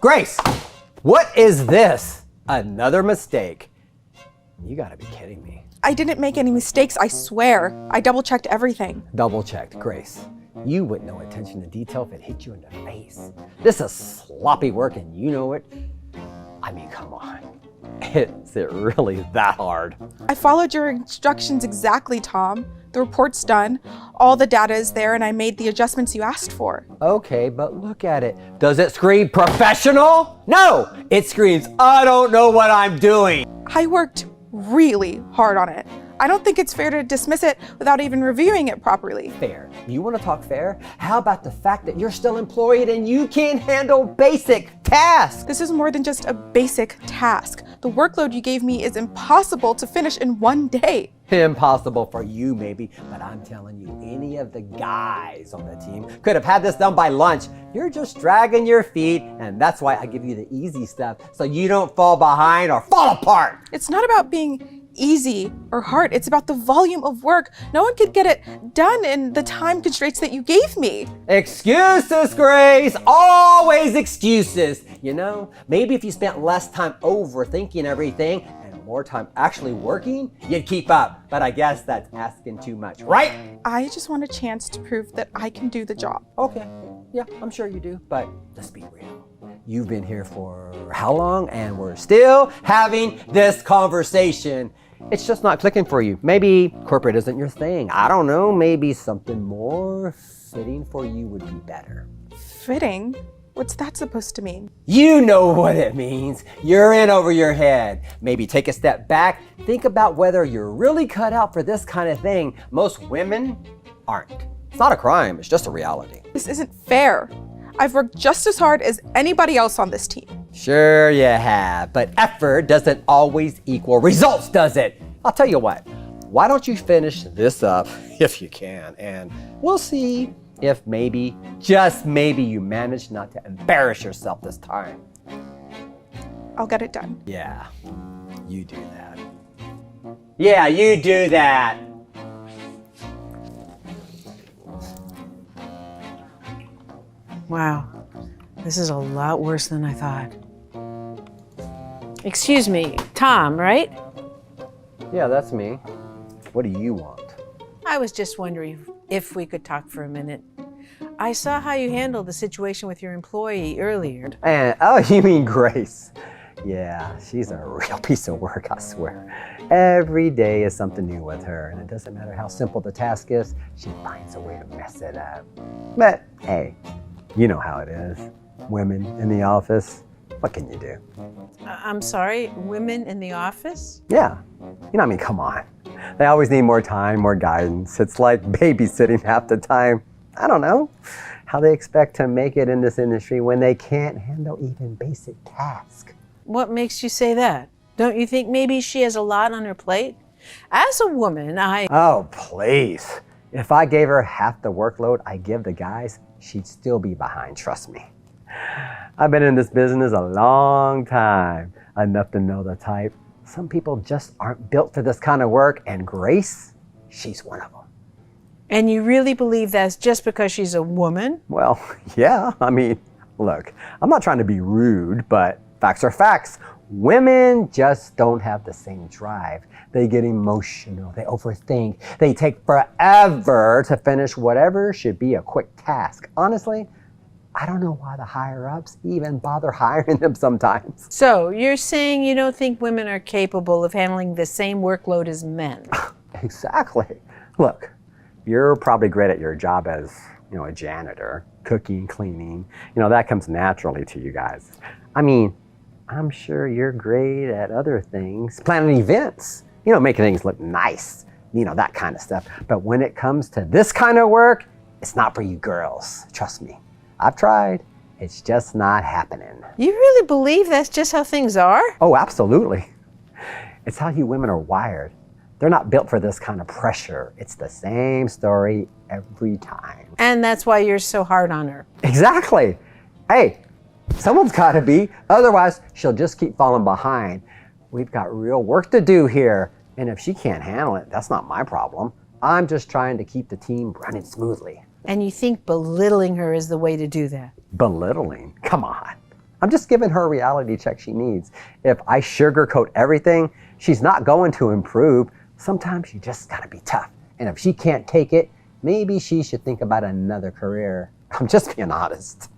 Grace, what is this? Another mistake. You gotta be kidding me. I didn't make any mistakes, I swear. I double-checked everything. Double-checked, Grace. You wouldn't know attention to detail if it hit you in the face. This is sloppy work and you know it. I mean, come on. Is it really that hard? I followed your instructions exactly, Tom. The report's done, all the data is there, and I made the adjustments you asked for. Okay, but look at it. Does it scream professional? No, it screams, I don't know what I'm doing. I worked really hard on it. I don't think it's fair to dismiss it without even reviewing it properly. Fair. You want to talk fair? How about the fact that you're still employed and you can't handle basic tasks? This is more than just a basic task. The workload you gave me is impossible to finish in one day. Impossible for you maybe, but I'm telling you, any of the guys on the team could have had this done by lunch. You're just dragging your feet, and that's why I give you the easy stuff so you don't fall behind or fall apart. It's not about being easy or hard. It's about the volume of work. No one could get it done in the time constraints that you gave me. Excuses, Grace, always excuses. You know, maybe if you spent less time overthinking everything and more time actually working, you'd keep up. But I guess that's asking too much, right? I just want a chance to prove that I can do the job. Okay, yeah, I'm sure you do, but let's be real. You've been here for how long? And we're still having this conversation. It's just not clicking for you. Maybe corporate isn't your thing. I don't know, maybe something more fitting for you would be better. Fitting? What's that supposed to mean? You know what it means. You're in over your head. Maybe take a step back. Think about whether you're really cut out for this kind of thing. Most women aren't. It's not a crime, it's just a reality. This isn't fair. I've worked just as hard as anybody else on this team. Sure you have, but effort doesn't always equal results, does it? I'll tell you what, why don't you finish this up if you can, and we'll see if maybe, just maybe, you manage not to embarrass yourself this time. I'll get it done. Yeah, you do that. Yeah, you do that. Wow, this is a lot worse than I thought. Excuse me, Tom, right? Yeah, that's me. What do you want? I was just wondering if we could talk for a minute. I saw how you handled the situation with your employee earlier. And, oh, you mean Grace? Yeah, she's a real piece of work, I swear. Every day is something new with her, and it doesn't matter how simple the task is, she finds a way to mess it up. But hey, you know how it is. Women in the office, what can you do? I'm sorry, women in the office? Yeah, you know, I mean, come on. They always need more time, more guidance. It's like babysitting half the time. I don't know how they expect to make it in this industry when they can't handle even basic tasks. What makes you say that? Don't you think maybe she has a lot on her plate? As a woman, Oh, please. If I gave her half the workload I give the guys, she'd still be behind, trust me. I've been in this business a long time, enough to know the type. Some people just aren't built for this kind of work, and Grace, she's one of them. And you really believe that's just because she's a woman? Well, yeah, I mean, look, I'm not trying to be rude, but facts are facts. Women just don't have the same drive. They get emotional, they overthink, they take forever to finish whatever should be a quick task. Honestly, I don't know why the higher-ups even bother hiring them sometimes. So you're saying you don't think women are capable of handling the same workload as men? Exactly. Look, you're probably great at your job as, a janitor, cooking, cleaning. That comes naturally to you guys. I mean, I'm sure you're great at other things, planning events, making things look nice, that kind of stuff. But when it comes to this kind of work, it's not for you girls. Trust me. I've tried. It's just not happening. You really believe that's just how things are? Oh, absolutely. It's how you women are wired. They're not built for this kind of pressure. It's the same story every time. And that's why you're so hard on her. Exactly. Hey, someone's got to be. Otherwise, she'll just keep falling behind. We've got real work to do here. And if she can't handle it, that's not my problem. I'm just trying to keep the team running smoothly. And you think belittling her is the way to do that? Belittling? Come on. I'm just giving her a reality check she needs. If I sugarcoat everything, she's not going to improve. Sometimes you just gotta be tough. And if she can't take it, maybe she should think about another career. I'm just being honest.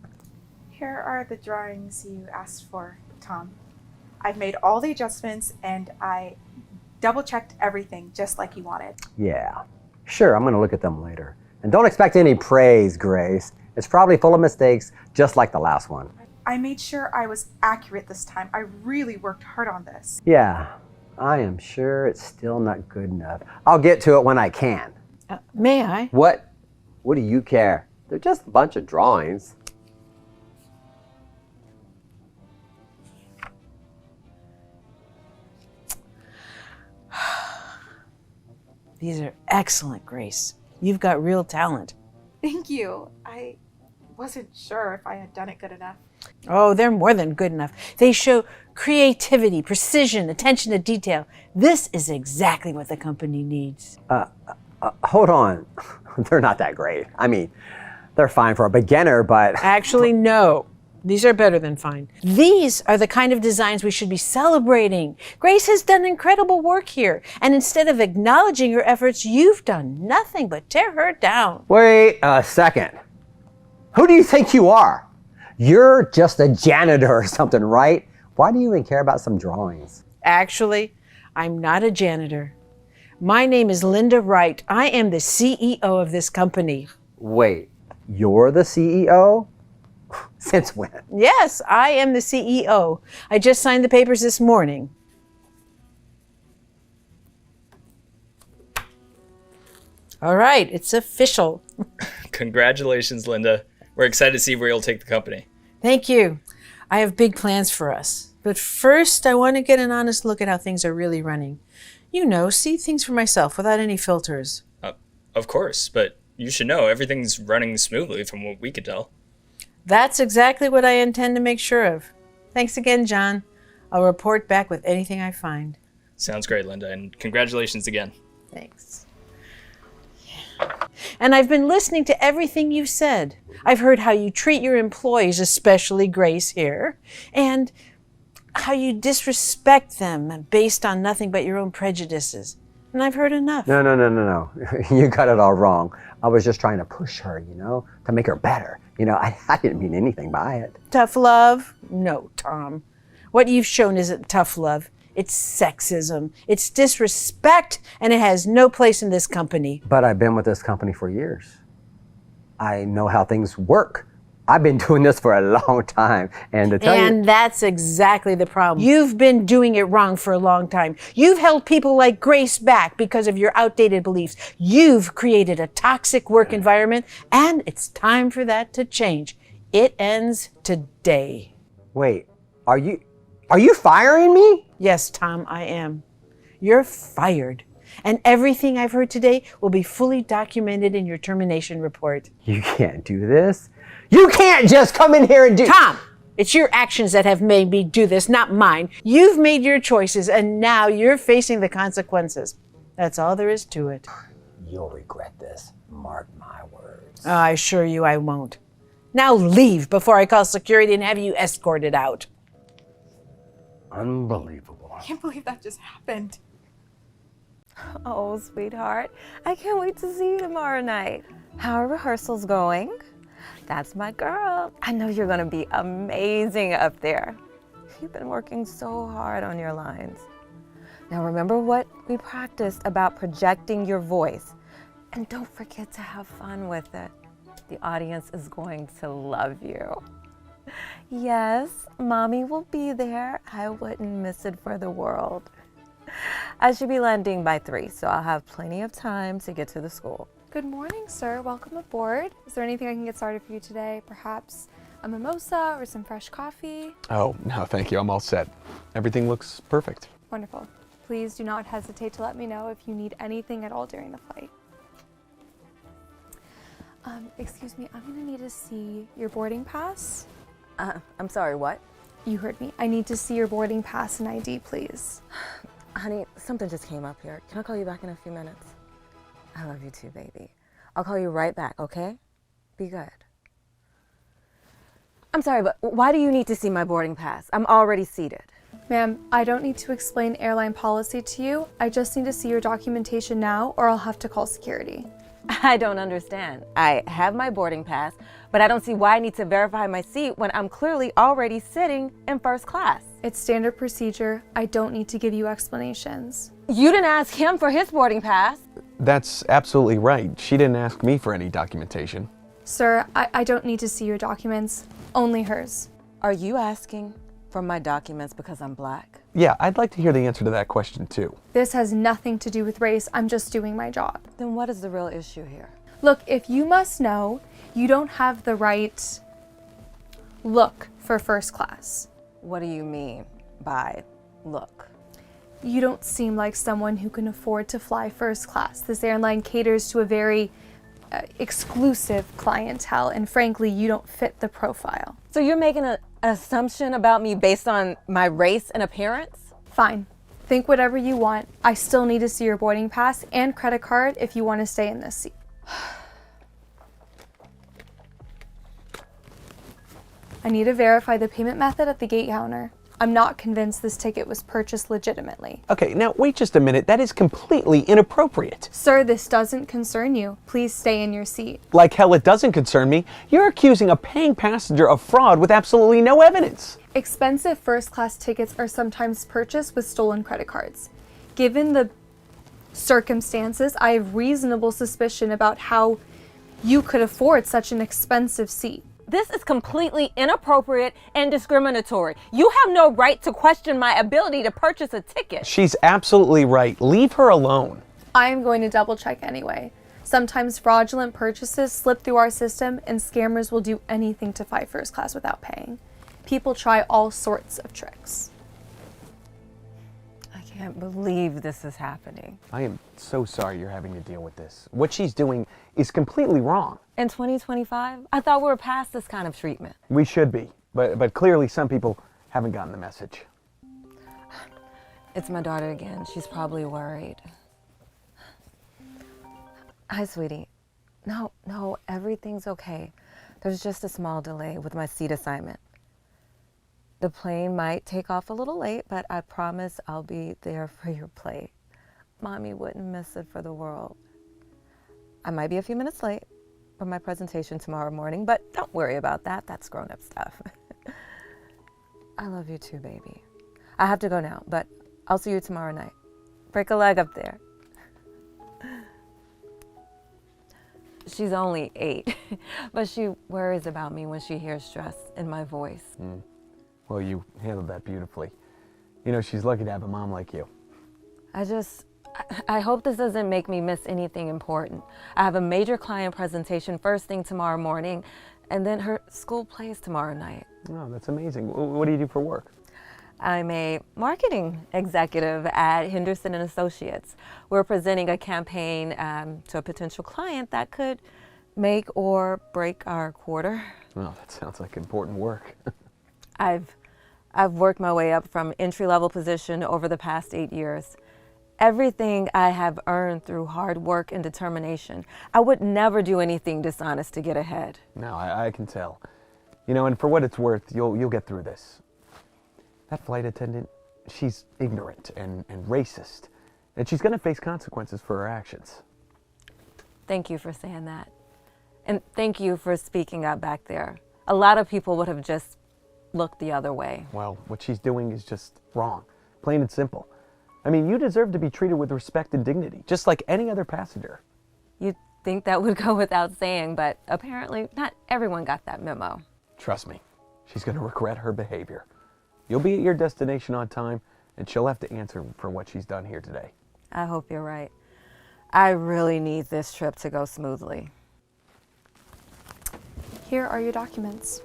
Here are the drawings you asked for, Tom. I've made all the adjustments and I double-checked everything just like you wanted. Yeah, sure, I'm gonna look at them later. And don't expect any praise, Grace. It's probably full of mistakes, just like the last one. I made sure I was accurate this time. I really worked hard on this. Yeah, I am sure it's still not good enough. I'll get to it when I can. May I? What? What do you care? They're just a bunch of drawings. These are excellent, Grace. You've got real talent. Thank you. I wasn't sure if I had done it good enough. Oh, they're more than good enough. They show creativity, precision, attention to detail. This is exactly what the company needs. Hold on, they're not that great. I mean, they're fine for a beginner, but... Actually, no. These are better than fine. These are the kind of designs we should be celebrating. Grace has done incredible work here. And instead of acknowledging her efforts, you've done nothing but tear her down. Wait a second. Who do you think you are? You're just a janitor or something, right? Why do you even care about some drawings? Actually, I'm not a janitor. My name is Linda Wright. I am the CEO of this company. Wait, you're the CEO? Since when? Yes, I am the CEO. I just signed the papers this morning. All right, it's official. Congratulations, Linda. We're excited to see where you'll take the company. Thank you. I have big plans for us. But first, I want to get an honest look at how things are really running. You know, see things for myself without any filters. Of course, but you should know everything's running smoothly from what we could tell. That's exactly what I intend to make sure of. Thanks again, John. I'll report back with anything I find. Sounds great, Linda, and congratulations again. Thanks. And I've been listening to everything you've said. I've heard how you treat your employees, especially Grace here, and how you disrespect them based on nothing but your own prejudices. And I've heard enough. No. You got it all wrong. I was just trying to push her, to make her better. I didn't mean anything by it. Tough love? No, Tom. What you've shown isn't tough love. It's sexism. It's disrespect, and it has no place in this company. But I've been with this company for years. I know how things work. I've been doing this for a long time, and to tell you... And that's exactly the problem. You've been doing it wrong for a long time. You've held people like Grace back because of your outdated beliefs. You've created a toxic work environment, and it's time for that to change. It ends today. Wait, are you firing me? Yes, Tom, I am. You're fired. And everything I've heard today will be fully documented in your termination report. You can't do this. You can't just come in here and do... Tom, it's your actions that have made me do this, not mine. You've made your choices, and now you're facing the consequences. That's all there is to it. You'll regret this. Mark my words. I assure you I won't. Now leave before I call security and have you escorted out. Unbelievable. I can't believe that just happened. Oh, sweetheart, I can't wait to see you tomorrow night. How are rehearsals going? That's my girl. I know you're gonna be amazing up there. You've been working so hard on your lines. Now remember what we practiced about projecting your voice. And don't forget to have fun with it. The audience is going to love you. Yes, Mommy will be there. I wouldn't miss it for the world. I should be landing by 3, so I'll have plenty of time to get to the school. Good morning, sir. Welcome aboard. Is there anything I can get started for you today? Perhaps a mimosa or some fresh coffee? Oh, no, thank you. I'm all set. Everything looks perfect. Wonderful. Please do not hesitate to let me know if you need anything at all during the flight. Excuse me, I'm gonna need to see your boarding pass. I'm sorry, what? You heard me. I need to see your boarding pass and ID, please. Honey, something just came up here. Can I call you back in a few minutes? I love you too, baby. I'll call you right back, okay? Be good. I'm sorry, but why do you need to see my boarding pass? I'm already seated. Ma'am, I don't need to explain airline policy to you. I just need to see your documentation now, or I'll have to call security. I don't understand. I have my boarding pass, but I don't see why I need to verify my seat when I'm clearly already sitting in first class. It's standard procedure. I don't need to give you explanations. You didn't ask him for his boarding pass. That's absolutely right. She didn't ask me for any documentation. Sir, I don't need to see your documents, only hers. Are you asking for my documents because I'm black? Yeah, I'd like to hear the answer to that question too. This has nothing to do with race. I'm just doing my job. Then what is the real issue here? Look, if you must know, you don't have the right look for first class. What do you mean by look? You don't seem like someone who can afford to fly first class. This airline caters to a very exclusive clientele, and frankly, you don't fit the profile. So you're making an assumption about me based on my race and appearance? Fine. Think whatever you want. I still need to see your boarding pass and credit card if you want to stay in this seat. I need to verify the payment method at the gate counter. I'm not convinced this ticket was purchased legitimately. Okay, now wait just a minute. That is completely inappropriate. Sir, this doesn't concern you. Please stay in your seat. Like hell it doesn't concern me. You're accusing a paying passenger of fraud with absolutely no evidence. Expensive first-class tickets are sometimes purchased with stolen credit cards. Given the circumstances, I have reasonable suspicion about how you could afford such an expensive seat. This is completely inappropriate and discriminatory. You have no right to question my ability to purchase a ticket. She's absolutely right. Leave her alone. I am going to double check anyway. Sometimes fraudulent purchases slip through our system and scammers will do anything to fly first class without paying. People try all sorts of tricks. I can't believe this is happening. I am so sorry you're having to deal with this. What she's doing is completely wrong. In 2025, I thought we were past this kind of treatment. We should be, but clearly some people haven't gotten the message. It's my daughter again. She's probably worried. Hi, sweetie. No, everything's okay. There's just a small delay with my seat assignment. The plane might take off a little late, but I promise I'll be there for your plate. Mommy wouldn't miss it for the world. I might be a few minutes late for my presentation tomorrow morning, but don't worry about that. That's grown-up stuff. I love you too, baby. I have to go now, but I'll see you tomorrow night. Break a leg up there. She's only 8, but she worries about me when she hears stress in my voice. Well, you handled that beautifully. You know, she's lucky to have a mom like you. I hope this doesn't make me miss anything important. I have a major client presentation first thing tomorrow morning, and then her school plays tomorrow night. Oh, that's amazing. What do you do for work? I'm a marketing executive at Henderson and Associates. We're presenting a campaign to a potential client that could make or break our quarter. Well, that sounds like important work. I've worked my way up from entry-level position over the past 8 years. Everything I have earned through hard work and determination. I would never do anything dishonest to get ahead. No, I can tell. You know, and for what it's worth, you'll get through this. That flight attendant, she's ignorant and racist, and she's going to face consequences for her actions. Thank you for saying that. And thank you for speaking up back there. A lot of people would have just looked the other way. Well, what she's doing is just wrong, plain and simple. I mean, you deserve to be treated with respect and dignity, just like any other passenger. You'd think that would go without saying, but apparently not everyone got that memo. Trust me, she's going to regret her behavior. You'll be at your destination on time, and she'll have to answer for what she's done here today. I hope you're right. I really need this trip to go smoothly. Here are your documents.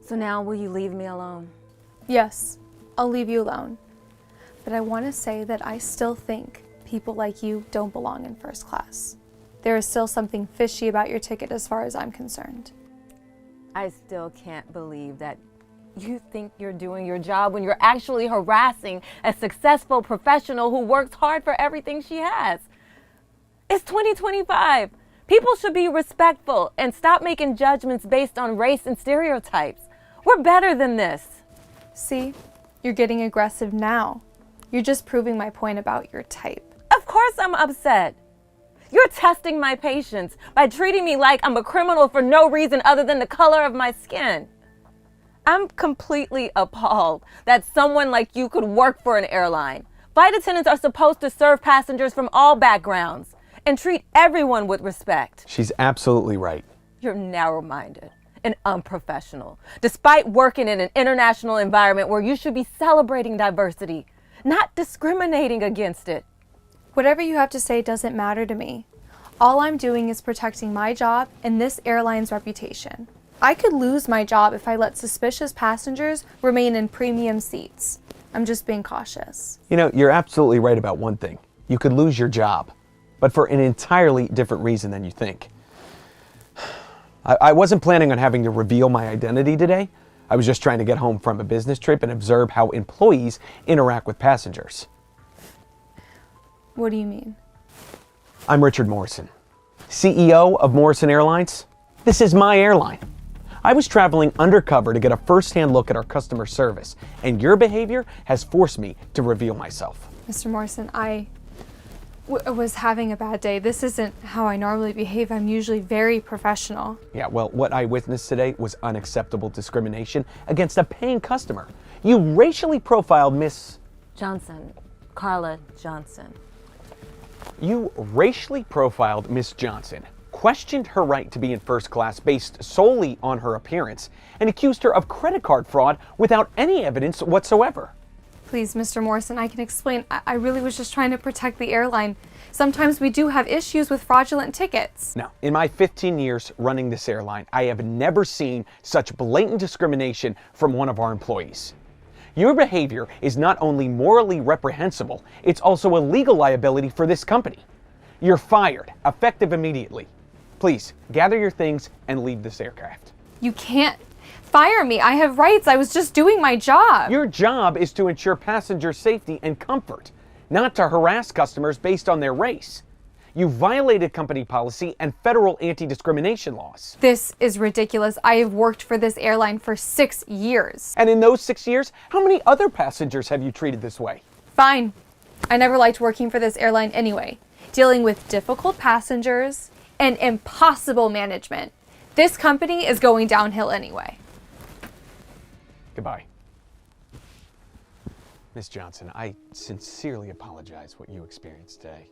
So now will you leave me alone? Yes, I'll leave you alone. But I want to say that I still think people like you don't belong in first class. There is still something fishy about your ticket as far as I'm concerned. I still can't believe that you think you're doing your job when you're actually harassing a successful professional who works hard for everything she has. It's 2025. People should be respectful and stop making judgments based on race and stereotypes. We're better than this. See, you're getting aggressive now. You're just proving my point about your type. Of course I'm upset. You're testing my patience by treating me like I'm a criminal for no reason other than the color of my skin. I'm completely appalled that someone like you could work for an airline. Flight attendants are supposed to serve passengers from all backgrounds and treat everyone with respect. She's absolutely right. You're narrow-minded and unprofessional, despite working in an international environment where you should be celebrating diversity, not discriminating against it. Whatever you have to say doesn't matter to me. All I'm doing is protecting my job and this airline's reputation. I could lose my job if I let suspicious passengers remain in premium seats. I'm just being cautious. You know, you're absolutely right about one thing. You could lose your job, but for an entirely different reason than you think. I wasn't planning on having to reveal my identity today. I was just trying to get home from a business trip and observe how employees interact with passengers. What do you mean? I'm Richard Morrison, CEO of Morrison Airlines. This is my airline. I was traveling undercover to get a first-hand look at our customer service, and your behavior has forced me to reveal myself. Mr. Morrison, I was having a bad day. This isn't how I normally behave. I'm usually very professional. Yeah, well, what I witnessed today was unacceptable discrimination against a paying customer. You racially profiled Miss Johnson, Carla Johnson. You racially profiled Miss Johnson, questioned her right to be in first class based solely on her appearance, and accused her of credit card fraud without any evidence whatsoever. Please, Mr. Morrison, I can explain. I really was just trying to protect the airline. Sometimes we do have issues with fraudulent tickets. Now, in my 15 years running this airline, I have never seen such blatant discrimination from one of our employees. Your behavior is not only morally reprehensible, it's also a legal liability for this company. You're fired, effective immediately. Please, gather your things and leave this aircraft. You can't fire me. I have rights. I was just doing my job. Your job is to ensure passenger safety and comfort, not to harass customers based on their race. You violated company policy and federal anti-discrimination laws. This is ridiculous. I have worked for this airline for 6 years. And in those 6 years, how many other passengers have you treated this way? Fine. I never liked working for this airline anyway. Dealing with difficult passengers and impossible management. This company is going downhill anyway. Goodbye. Miss Johnson, I sincerely apologize what you experienced today.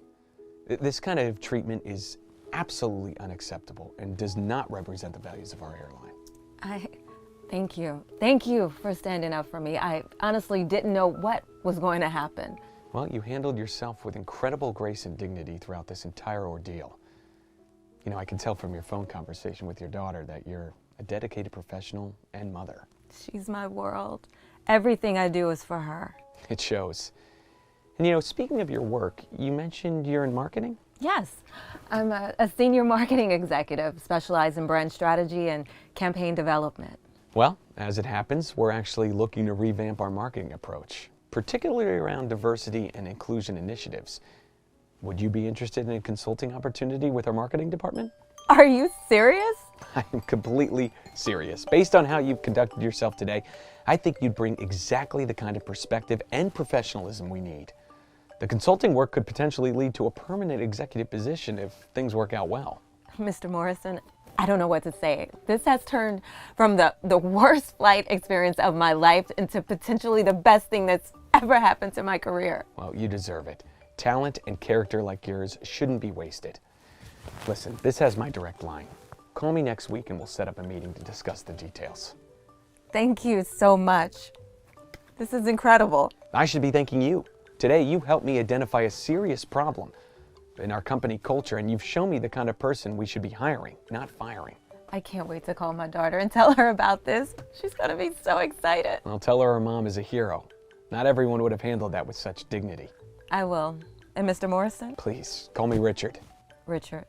This kind of treatment is absolutely unacceptable and does not represent the values of our airline. Thank you. Thank you for standing up for me. I honestly didn't know what was going to happen. Well, you handled yourself with incredible grace and dignity throughout this entire ordeal. You know, I can tell from your phone conversation with your daughter that you're a dedicated professional and mother. She's my world. Everything I do is for her. It shows. And you know, speaking of your work, you mentioned you're in marketing? Yes, I'm a senior marketing executive, specialized in brand strategy and campaign development. Well, as it happens, we're actually looking to revamp our marketing approach, particularly around diversity and inclusion initiatives. Would you be interested in a consulting opportunity with our marketing department? Are you serious? I'm completely serious. Based on how you've conducted yourself today, I think you'd bring exactly the kind of perspective and professionalism we need. The consulting work could potentially lead to a permanent executive position if things work out well. Mr. Morrison, I don't know what to say. This has turned from the worst flight experience of my life into potentially the best thing that's ever happened to my career. Well, you deserve it. Talent and character like yours shouldn't be wasted. Listen, this has my direct line. Call me next week and we'll set up a meeting to discuss the details. Thank you so much. This is incredible. I should be thanking you. Today, you helped me identify a serious problem in our company culture, and you've shown me the kind of person we should be hiring, not firing. I can't wait to call my daughter and tell her about this. She's gonna be so excited. I'll tell her mom is a hero. Not everyone would have handled that with such dignity. I will. And Mr. Morrison? Please, call me Richard. Richard,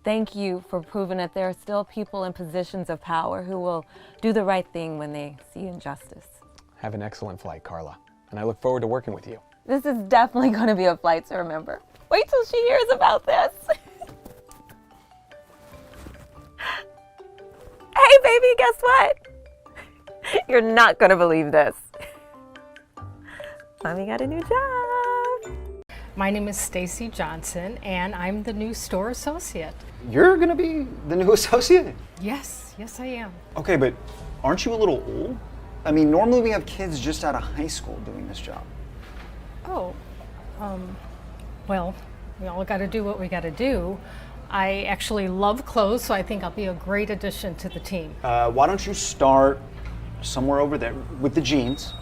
thank you for proving that there are still people in positions of power who will do the right thing when they see injustice. Have an excellent flight, Carla, and I look forward to working with you. This is definitely going to be a flight to remember. Wait till she hears about this. Hey, baby, guess what? You're not going to believe this. Mommy got a new job. My name is Stacy Johnson, and I'm the new store associate. You're gonna be the new associate? Yes, I am. Okay, but aren't you a little old? I mean, normally we have kids just out of high school doing this job. Oh, well, we all got to do what we got to do. I actually love clothes, so I think I'll be a great addition to the team. Why don't you start somewhere over there with the jeans?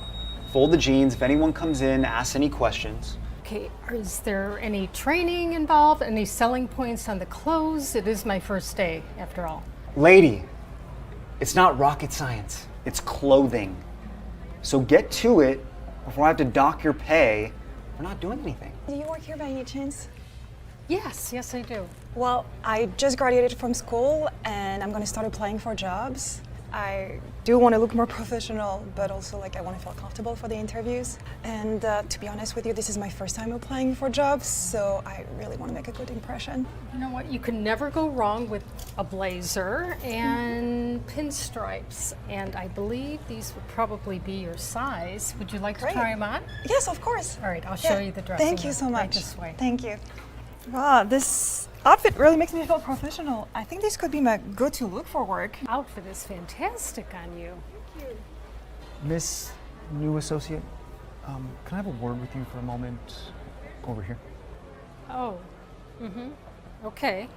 Fold the jeans. If anyone comes in, ask any questions. Okay, is there any training involved? Any selling points on the clothes? It is my first day, after all. Lady, it's not rocket science. It's clothing. So get to it before I have to dock your pay. We're not doing anything. Do you work here by any chance? Yes, I do. Well, I just graduated from school and I'm gonna start applying for jobs. I do want to look more professional, but also I want to feel comfortable for the interviews. And to be honest with you, this is my first time applying for jobs, so I really want to make a good impression. You know what? You can never go wrong with a blazer and pinstripes. And I believe these would probably be your size. Would you like to try them on? Yes, of course. All right, I'll show you the dressing Thank you so room much. right this way. Thank you. Wow, this outfit really makes me feel professional. I think this could be my go-to look for work. Outfit is fantastic on you. Miss New Associate, can I have a word with you for a moment over here? Oh, okay.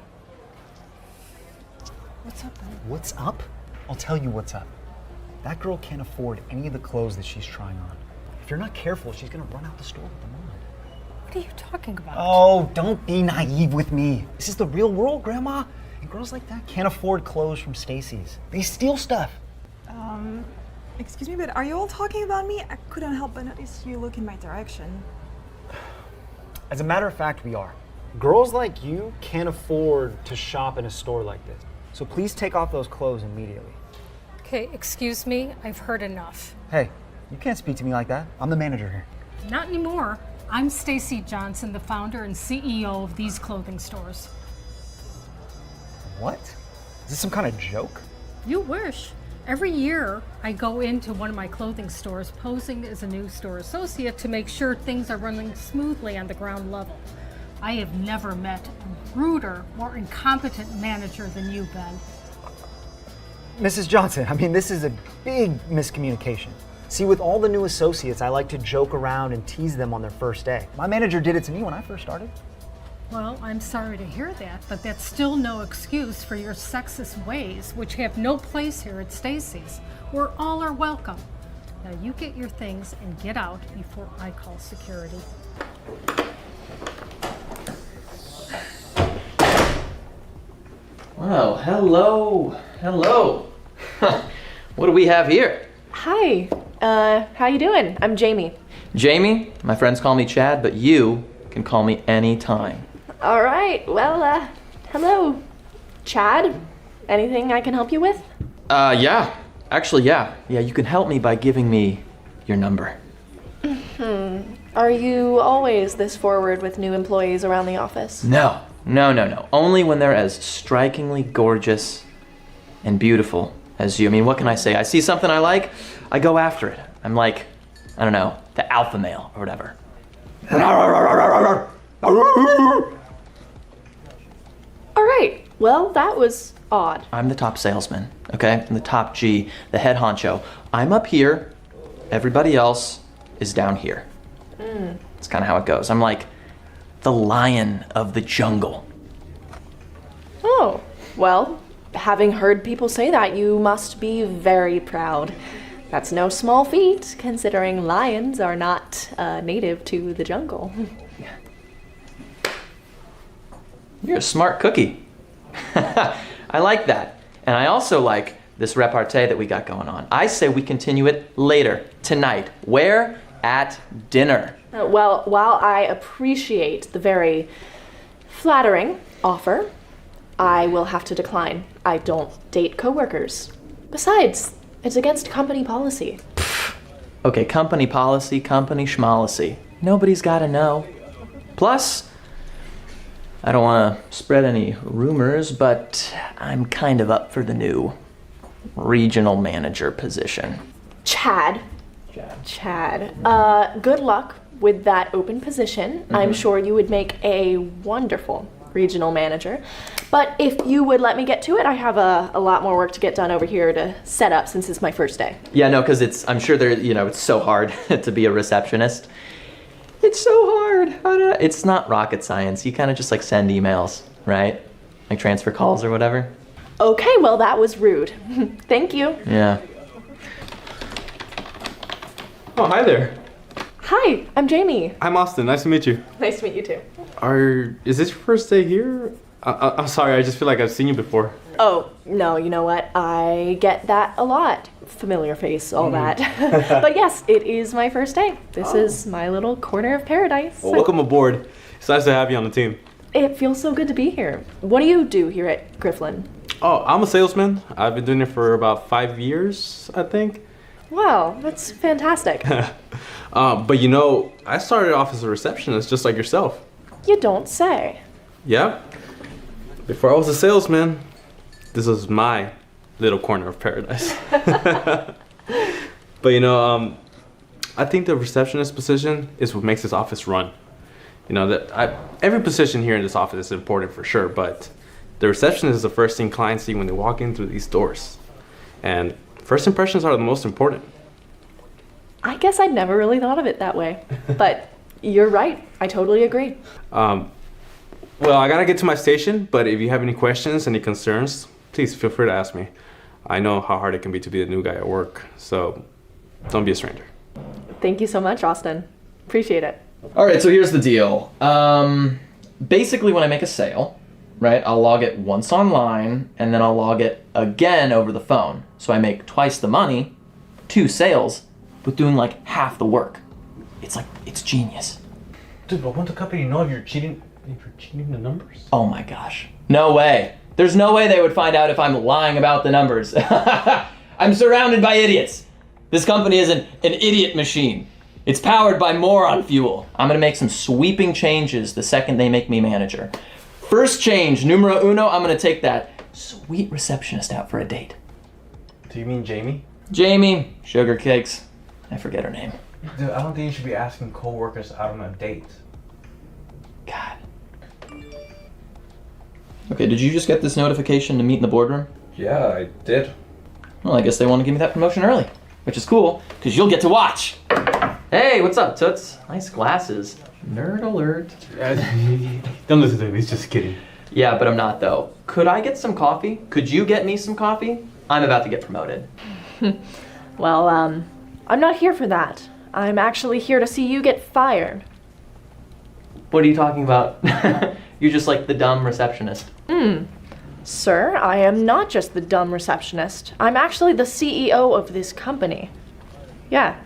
What's up, buddy? What's up? I'll tell you what's up. That girl can't afford any of the clothes that she's trying on. If you're not careful, she's gonna run out the store with them on. What are you talking about? Oh, don't be naive with me. This is the real world, Grandma. And girls like that can't afford clothes from Stacy's. They steal stuff. Excuse me, but are you all talking about me? I couldn't help but notice you look in my direction. As a matter of fact, we are. Girls like you can't afford to shop in a store like this. So please take off those clothes immediately. Okay, excuse me, I've heard enough. Hey, you can't speak to me like that. I'm the manager here. Not anymore. I'm Stacy Johnson, the founder and CEO of these clothing stores. What? Is this some kind of joke? You wish. Every year, I go into one of my clothing stores posing as a new store associate to make sure things are running smoothly on the ground level. I have never met a ruder, more incompetent manager than you, Ben. Mrs. Johnson, I mean, this is a big miscommunication. See, with all the new associates, I like to joke around and tease them on their first day. My manager did it to me when I first started. Well, I'm sorry to hear that, but that's still no excuse for your sexist ways, which have no place here at Stacy's, where all are welcome. Now you get your things and get out before I call security. Wow, hello. What do we have here? Hi, how you doing? I'm Jamie. Jamie, my friends call me Chad, but you can call me anytime. All right, well, hello, Chad. Anything I can help you with? Yeah, you can help me by giving me your number. Are you always this forward with new employees around the office? No. Only when they're as strikingly gorgeous and beautiful as you. I mean, what can I say? I see something I like, I go after it. I'm like, I don't know, the alpha male or whatever. All right, well, that was odd. I'm the top salesman, okay? I'm the top G, the head honcho. I'm up here, everybody else is down here. It's kind of how it goes. I'm like the lion of the jungle. Oh, well, having heard people say that, you must be very proud. That's no small feat, considering lions are not native to the jungle. You're a smart cookie. I like that. And I also like this repartee that we got going on. I say we continue it later, tonight. Where? At dinner. Well, while I appreciate the very flattering offer, I will have to decline. I don't date coworkers. Besides, it's against company policy. Okay, company policy, company schmolicy. Nobody's got to know. Plus, I don't want to spread any rumors, but I'm kind of up for the new regional manager position. Chad. Good luck with that open position. I'm sure you would make a wonderful regional manager. But if you would let me get to it, I have a lot more work to get done over here to set up since it's my first day. Yeah, no, because I'm sure it's so hard to be a receptionist. It's so hard. It's not rocket science. You kind of just like send emails, right? Like transfer calls or whatever. Okay, well, that was rude. Thank you. Yeah. Oh, hi there. Hi, I'm Jamie. I'm Austin. Nice to meet you. Nice to meet you too. Is this your first day here? I'm sorry, I just feel like I've seen you before. Oh, no, you know what? I get that a lot. Familiar face, all that. But yes, it is my first day. This is my little corner of paradise. Well, welcome aboard. It's nice to have you on the team. It feels so good to be here. What do you do here at Grifflin? Oh, I'm a salesman. I've been doing it for about 5 years, I think. Wow, that's fantastic. But I started off as a receptionist just like yourself. You don't say. Yeah. Before I was a salesman, this was my little corner of paradise. But I think the receptionist position is what makes this office run. Every position here in this office is important for sure, but the receptionist is the first thing clients see when they walk in through these doors. And first impressions are the most important. I guess I'd never really thought of it that way. But you're right. I totally agree. Well, I gotta get to my station, but if you have any questions, any concerns, please feel free to ask me. I know how hard it can be to be a new guy at work, so don't be a stranger. Thank you so much, Austin. Appreciate it. All right, so here's the deal. Basically, when I make a sale, right, I'll log it once online, and then I'll log it again over the phone. So I make twice the money, 2 sales, but doing like half the work. It's genius. Dude, but won't the company know if you're cheating the numbers? Oh my gosh. No way. There's no way they would find out if I'm lying about the numbers. I'm surrounded by idiots. This company is an idiot machine. It's powered by moron fuel. I'm gonna make some sweeping changes the second they make me manager. First change, numero uno, I'm gonna take that sweet receptionist out for a date. Do you mean Jamie? Jamie, sugar cakes. I forget her name. Dude, I don't think you should be asking co-workers out on a date. God. Okay, did you just get this notification to meet in the boardroom? Yeah, I did. Well, I guess they want to give me that promotion early, which is cool, because you'll get to watch. Hey, what's up, Toots? Nice glasses. Nerd alert. Don't listen to him, he's just kidding. Yeah, but I'm not, though. Could I get some coffee? Could you get me some coffee? I'm about to get promoted. Well, I'm not here for that. I'm actually here to see you get fired. What are you talking about? You're just like the dumb receptionist. Sir, I am not just the dumb receptionist. I'm actually the CEO of this company. Yeah.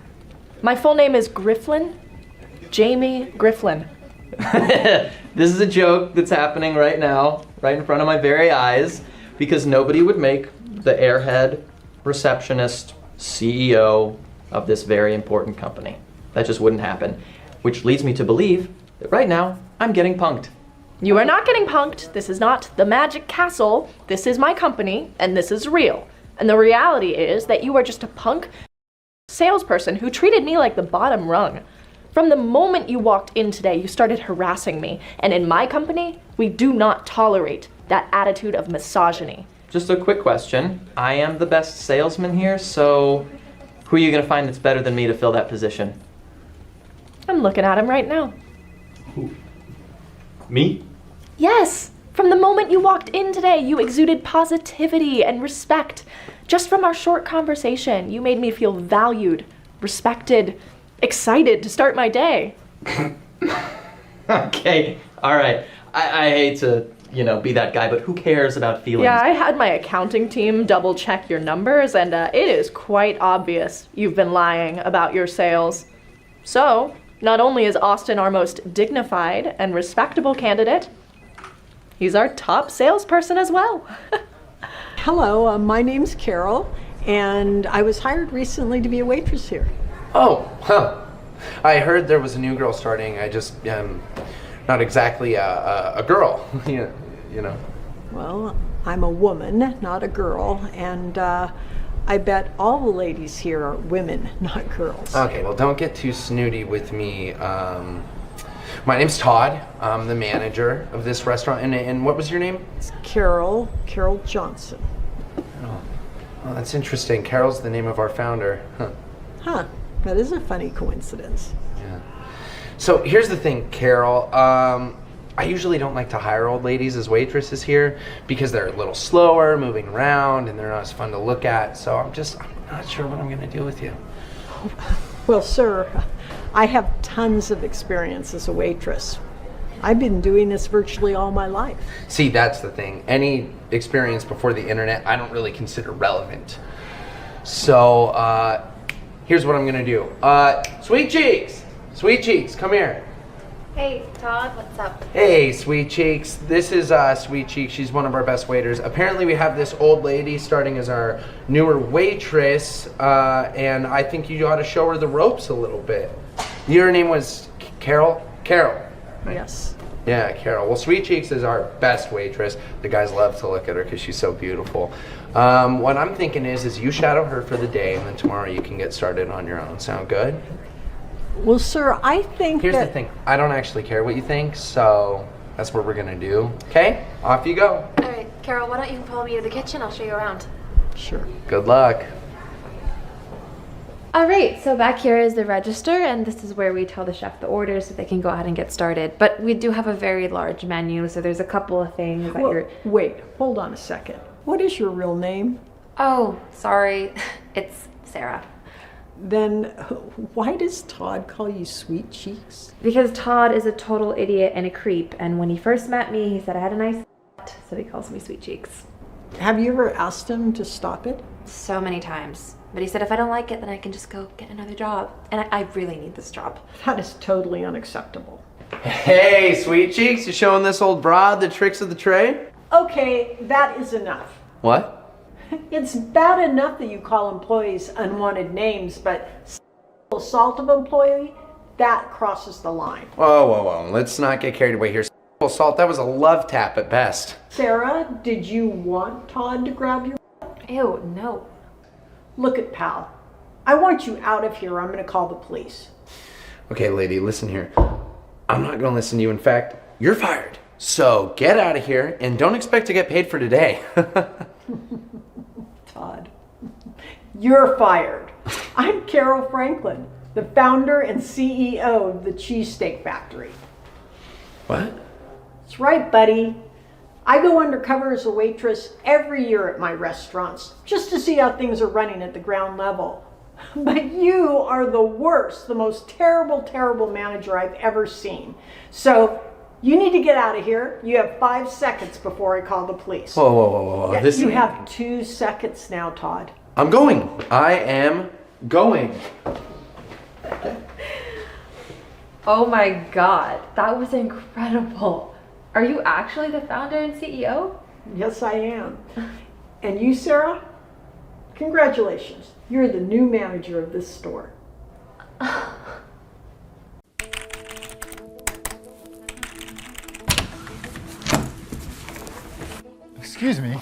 My full name is Grifflin. Jamie Grifflin. This is a joke that's happening right now, right in front of my very eyes, because nobody would make the airhead receptionist CEO of this very important company. That just wouldn't happen, which leads me to believe that right now I'm getting punked. You are not getting punked. This is not the Magic Castle. This is my company, and this is real. And the reality is that you are just a punk salesperson who treated me like the bottom rung. From the moment you walked in today, you started harassing me. And in my company, we do not tolerate that attitude of misogyny. Just a quick question. I am the best salesman here, so who are you going to find that's better than me to fill that position? I'm looking at him right now. Who? Me? Yes! From the moment you walked in today, you exuded positivity and respect. Just from our short conversation, you made me feel valued, respected, excited to start my day. Okay, all right. I hate to, be that guy, but who cares about feelings? Yeah, I had my accounting team double check your numbers, and it is quite obvious you've been lying about your sales. So, not only is Austin our most dignified and respectable candidate, he's our top salesperson as well. Hello, my name's Carol, and I was hired recently to be a waitress here. Oh, huh. I heard there was a new girl starting. I just not exactly a girl, you know. Well, I'm a woman, not a girl, and I bet all the ladies here are women, not girls. Okay, well, don't get too snooty with me. My name's Todd. I'm the manager of this restaurant. And what was your name? It's Carol Johnson. Oh, well, that's interesting. Carol's the name of our founder. Huh, that is a funny coincidence. Yeah. So here's the thing, Carol. I usually don't like to hire old ladies as waitresses here because they're a little slower, moving around, and they're not as fun to look at. So I'm not sure what I'm going to do with you. Well, sir, I have tons of experience as a waitress. I've been doing this virtually all my life. See, that's the thing. Any experience before the internet, I don't really consider relevant. So here's what I'm going to do. Sweet Cheeks, come here. Hey, Todd, what's up? Hey, Sweet Cheeks. This is Sweet Cheeks. She's one of our best waiters. Apparently we have this old lady starting as our newer waitress, and I think you ought to show her the ropes a little bit. Your name was Carol? Carol. Yes. Yeah, Carol. Well, Sweet Cheeks is our best waitress. The guys love to look at her because she's so beautiful. What I'm thinking is you shadow her for the day, and then tomorrow you can get started on your own. Sound good? Well, sir, I think Here's the thing. I don't actually care what you think, so that's what we're gonna do. Okay? Off you go. All right, Carol, why don't you follow me to the kitchen? I'll show you around. Sure. Good luck. All right, so back here is the register, and this is where we tell the chef the orders so they can go ahead and get started. But we do have a very large menu, so there's a couple of things that you're... Wait, hold on a second. What is your real name? Oh, sorry. It's Sarah. Then why does Todd call you Sweet Cheeks? Because Todd is a total idiot and a creep, and when he first met me, he said I had a nice so he calls me Sweet Cheeks. Have you ever asked him to stop it? So many times. But he said if I don't like it, then I can just go get another job. And I really need this job. That is totally unacceptable. Hey, Sweet Cheeks, you showing this old broad the tricks of the trade? Okay, that is enough. What? It's bad enough that you call employees unwanted names, but assault of employee, that crosses the line. Whoa. Let's not get carried away here. Assault, that was a love tap at best. Sarah, did you want Todd to grab your... Ew, no. Look at pal. I want you out of here. I'm going to call the police. Okay, lady, listen here. I'm not going to listen to you. In fact, you're fired. So get out of here and don't expect to get paid for today. Todd, you're fired. I'm Carol Franklin, the founder and CEO of the Cheesesteak Factory. What? That's right, buddy. I go undercover as a waitress every year at my restaurants just to see how things are running at the ground level. But you are the worst, the most terrible manager I've ever seen. So you need to get out of here. You have 5 seconds before I call the police. Whoa. Yeah, you have 2 seconds now, Todd. I'm going. I am going. Oh my god, that was incredible. Are you actually the founder and CEO? Yes, I am. And you, Sarah? Congratulations. You're the new manager of this store. Excuse me.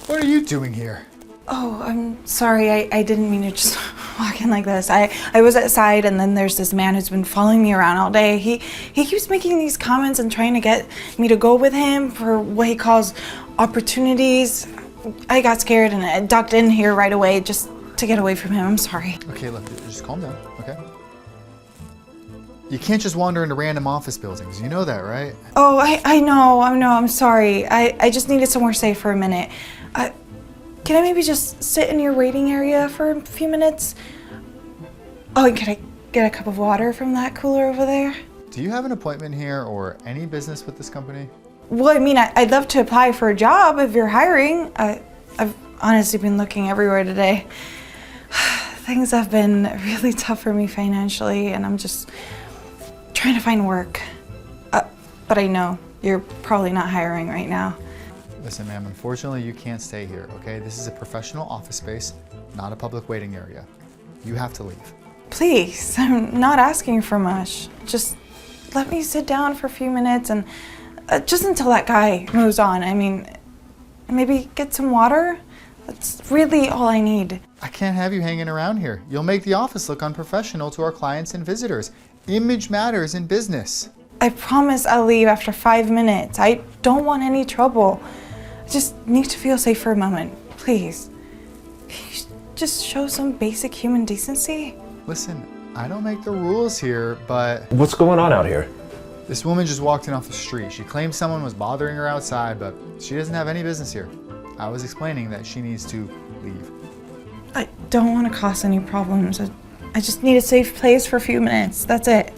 What are you doing here? Oh, I'm sorry. I didn't mean to just walk in like this. I was outside, and then there's this man who's been following me around all day. He keeps making these comments and trying to get me to go with him for what he calls opportunities. I got scared and I ducked in here right away just to get away from him. I'm sorry. Okay, look, just calm down, okay? You can't just wander into random office buildings. You know that, right? Oh, I know. I'm sorry. I just needed somewhere safe for a minute. Can I maybe just sit in your waiting area for a few minutes? Oh, and can I get a cup of water from that cooler over there? Do you have an appointment here or any business with this company? Well, I mean, I'd love to apply for a job if you're hiring. I've honestly been looking everywhere today. Things have been really tough for me financially, and I'm just trying to find work. But I know you're probably not hiring right now. Listen, ma'am, unfortunately you can't stay here, okay? This is a professional office space, not a public waiting area. You have to leave. Please, I'm not asking for much. Just let me sit down for a few minutes and just until that guy moves on. I mean, maybe get some water? That's really all I need. I can't have you hanging around here. You'll make the office look unprofessional to our clients and visitors. Image matters in business. I promise I'll leave after 5 minutes. I don't want any trouble. I just need to feel safe for a moment. Please. Can you just show some basic human decency? Listen, I don't make the rules here, but... What's going on out here? This woman just walked in off the street. She claims someone was bothering her outside, but she doesn't have any business here. I was explaining that she needs to leave. I don't want to cause any problems. I just need a safe place for a few minutes. That's it.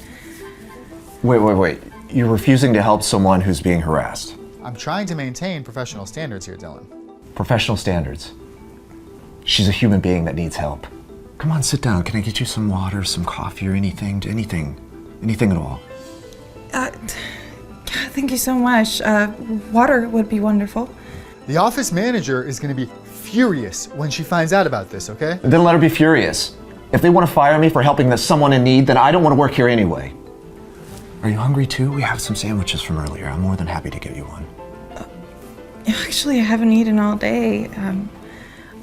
Wait. You're refusing to help someone who's being harassed. I'm trying to maintain professional standards here, Dylan. Professional standards. She's a human being that needs help. Come on, sit down. Can I get you some water, some coffee, or anything at all? Thank you so much. Water would be wonderful. The office manager is going to be furious when she finds out about this, okay? Then let her be furious. If they want to fire me for helping someone in need, then I don't want to work here anyway. Are you hungry too? We have some sandwiches from earlier. I'm more than happy to get you one. Actually, I haven't eaten all day.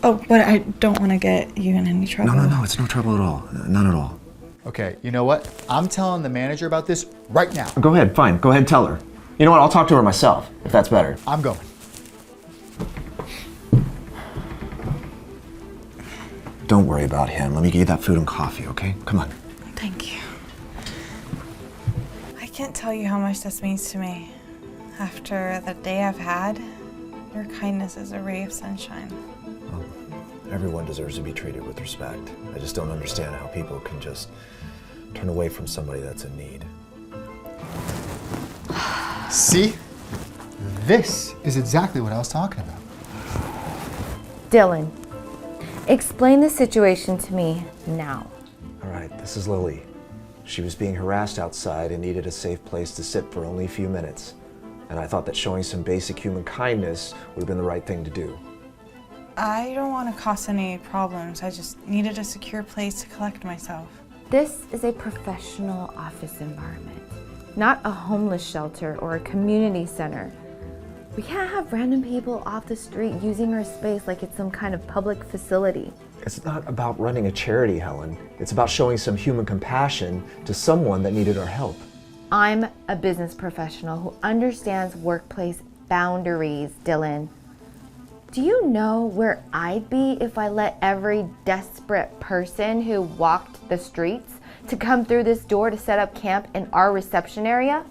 But I don't want to get you in any trouble. No, it's no trouble at all. None at all. Okay, you know what? I'm telling the manager about this right now. Go ahead, fine. Go ahead, tell her. You know what? I'll talk to her myself, if that's better. I'm going. Don't worry about him. Let me get you that food and coffee, okay? Come on. Thank you. I can't tell you how much this means to me. After the day I've had, your kindness is a ray of sunshine. Well, everyone deserves to be treated with respect. I just don't understand how people can just turn away from somebody that's in need. See? This is exactly what I was talking about. Dylan, explain the situation to me now. All right, this is Lily. She was being harassed outside and needed a safe place to sit for only a few minutes. And I thought that showing some basic human kindness would have been the right thing to do. I don't want to cause any problems. I just needed a secure place to collect myself. This is a professional office environment, not a homeless shelter or a community center. We can't have random people off the street using our space like it's some kind of public facility. It's not about running a charity, Helen. It's about showing some human compassion to someone that needed our help. I'm a business professional who understands workplace boundaries, Dylan. Do you know where I'd be if I let every desperate person who walked the streets to come through this door to set up camp in our reception area?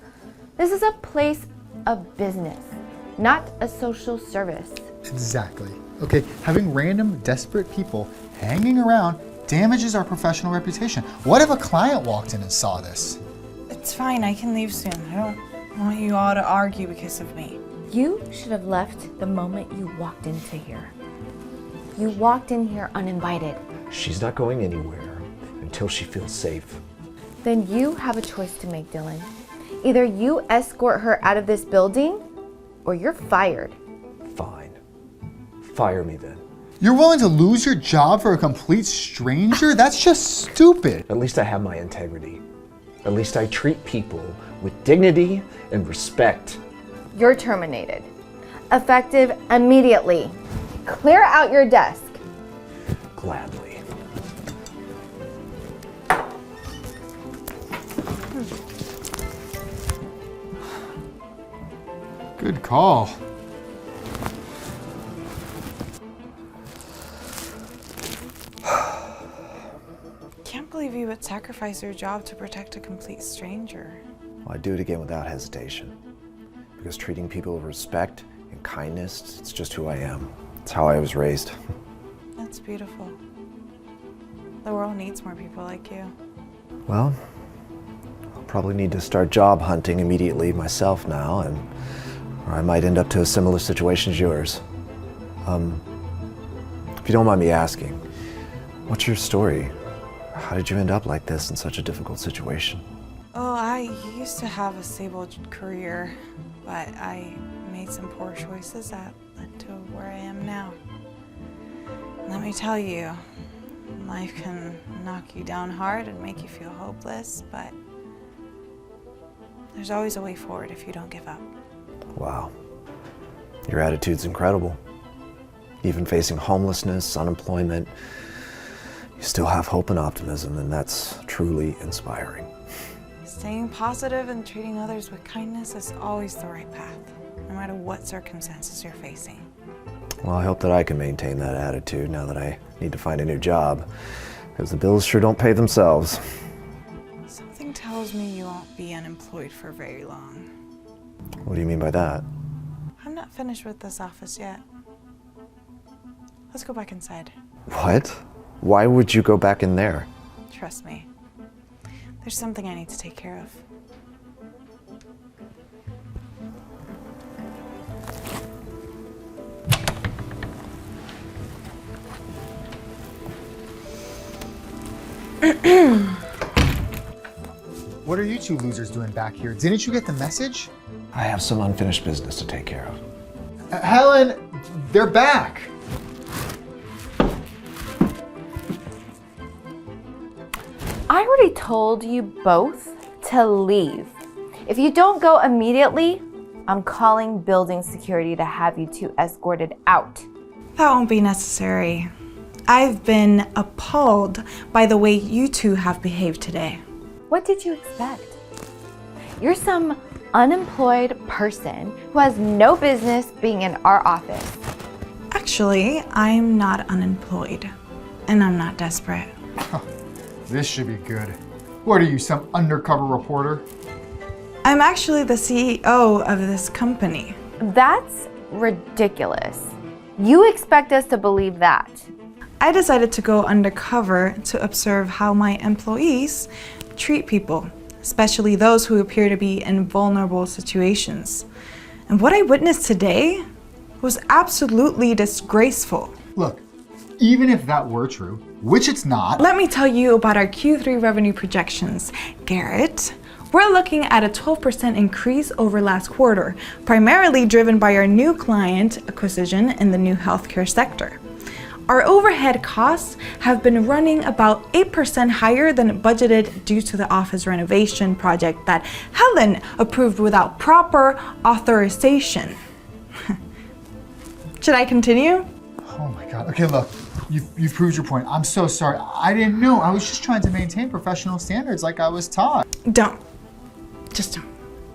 This is a place of business, not a social service. Exactly. Okay, having random, desperate people hanging around damages our professional reputation. What if a client walked in and saw this? It's fine, I can leave soon. I don't want you all to argue because of me. You should have left the moment you walked into here. You walked in here uninvited. She's not going anywhere until she feels safe. Then you have a choice to make, Dylan. Either you escort her out of this building, or you're fired. Fine. Fire me then. You're willing to lose your job for a complete stranger? That's just stupid. At least I have my integrity. At least I treat people with dignity and respect. You're terminated. Effective immediately. Clear out your desk. Gladly. Good call. Can't believe you would sacrifice your job to protect a complete stranger. Well, I'd do it again without hesitation. Because treating people with respect and kindness, it's just who I am. It's how I was raised. That's beautiful. The world needs more people like you. Well, I'll probably need to start job hunting immediately myself now, or I might end up to a similar situation as yours. If you don't mind me asking, what's your story? How did you end up like this in such a difficult situation? Oh, I used to have a stable career, but I made some poor choices that led to where I am now. Let me tell you, Life can knock you down hard and make you feel hopeless, but there's always a way forward if you don't give up. Wow. Your attitude's incredible. Even facing homelessness, unemployment, you still have hope and optimism, and that's truly inspiring. Staying positive and treating others with kindness is always the right path, no matter what circumstances you're facing. Well, I hope that I can maintain that attitude now that I need to find a new job, because the bills sure don't pay themselves. Something tells me you won't be unemployed for very long. What do you mean by that? I'm not finished with this office yet. Let's go back inside. What? Why would you go back in there? Trust me. There's something I need to take care of. What are you two losers doing back here? Didn't you get the message? I have some unfinished business to take care of. Helen, they're back. I already told you both to leave. If you don't go immediately, I'm calling building security to have you two escorted out. That won't be necessary. I've been appalled by the way you two have behaved today. What did you expect? You're some unemployed person who has no business being in our office. Actually, I'm not unemployed, and I'm not desperate. This should be good. What are you, some undercover reporter? I'm actually the CEO of this company. That's ridiculous. You expect us to believe that? I decided to go undercover to observe how my employees treat people, especially those who appear to be in vulnerable situations. And what I witnessed today was absolutely disgraceful. Look, even if that were true, which it's not. Let me tell you about our Q3 revenue projections, Garrett. We're looking at a 12% increase over last quarter, primarily driven by our new client acquisition in the new healthcare sector. Our overhead costs have been running about 8% higher than budgeted due to the office renovation project that Helen approved without proper authorization. Should I continue? Oh my God. Okay, look, you've proved your point. I'm so sorry. I didn't know. I was just trying to maintain professional standards like I was taught. Just don't.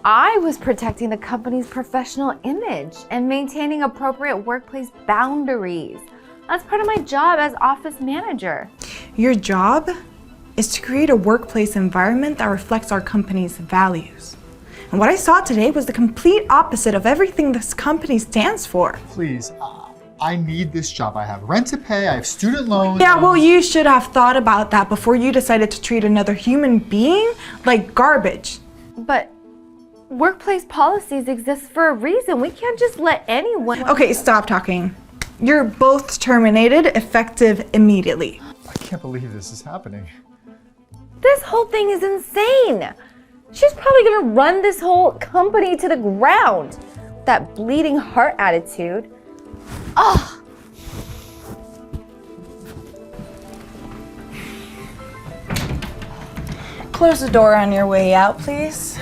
I was protecting the company's professional image and maintaining appropriate workplace boundaries. That's part of my job as office manager. Your job is to create a workplace environment that reflects our company's values. And what I saw today was the complete opposite of everything this company stands for. Please, I need this job. I have rent to pay, I have student loans. Yeah, well, you should have thought about that before you decided to treat another human being like garbage. But workplace policies exist for a reason. We can't just let anyone... Okay, stop talking. You're both terminated, effective immediately. I can't believe this is happening. This whole thing is insane. She's probably gonna run this whole company to the ground. That bleeding heart attitude. Ugh. Close the door on your way out, please.